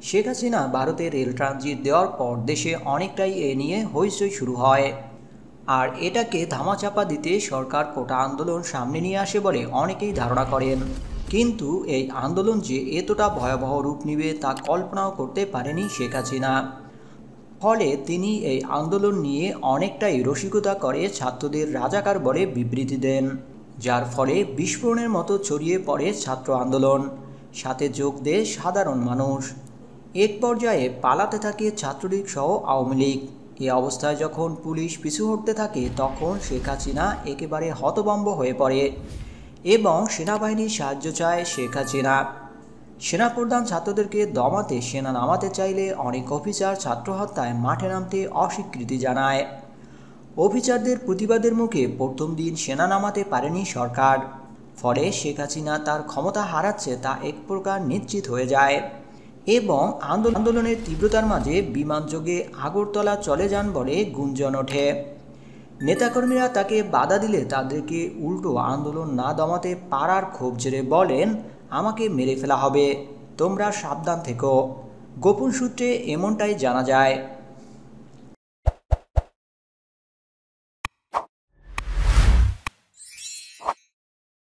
শেখ হাসিনা ভারতে rail transit দেওয়ার পর দেশে অনেকটাই এ নিয়ে হইচই শুরু হয়। আর এটাকে ধামাচাপা দিতে সরকার কোটা আন্দোলন সামনে নিয়ে আসে বলে অনেকেই ধারণা করেন। কিন্তু এই আন্দোলন যে এতটা ভয়াবহ রূপ নিবে তা কল্পনাও করতে পারেনি শেখ হাসিনা। ফলে তিনি এই আন্দোলন নিয়ে অনেকটাই রসিকতা করে ছাত্রদের রাজাকার বলে বিবৃতি দেন, যার ফলে বিস্ফোরণের মতো ছড়িয়ে পড়ে ছাত্র আন্দোলন। সাথে যোগ দেয় সাধারণ মানুষ। এক পর্যায়ে পালাতে থাকে ছাত্রলীগ সহ আওয়ামী লীগ। এই অবস্থায় যখন পুলিশ পিছু হটতে থাকে তখন শেখ হাসিনা একেবারে হতভম্ব হয়ে পড়ে এবং সেনাবাহিনীর সাহায্য চায় শেখ হাসিনা। সেনাপ্রধান ছাত্রদেরকে দমাতে সেনা নামাতে চাইলে অনেক অফিসার ছাত্র হত্যায় মাঠে নামতে অস্বীকৃতি জানায়। অফিসারদের প্রতিবাদের মুখে প্রথম দিন সেনা নামাতে পারেনি সরকার। ফলে শেখ হাসিনা তার ক্ষমতা হারাচ্ছে তা এক প্রকার নিশ্চিত হয়ে যায় এবং আন্দোলনের তীব্রতার মাঝে বিমানযোগে আগরতলা চলে যান বলে গুঞ্জন ওঠে। নেতাকর্মীরা তাকে বাধা দিলে তাদেরকে উল্টো আন্দোলন না দমাতে পারার ক্ষোভ জেরে বলেন, আমাকে মেরে ফেলা হবে, তোমরা সাবধান থেকো। গোপন সূত্রে এমনটাই জানা যায়।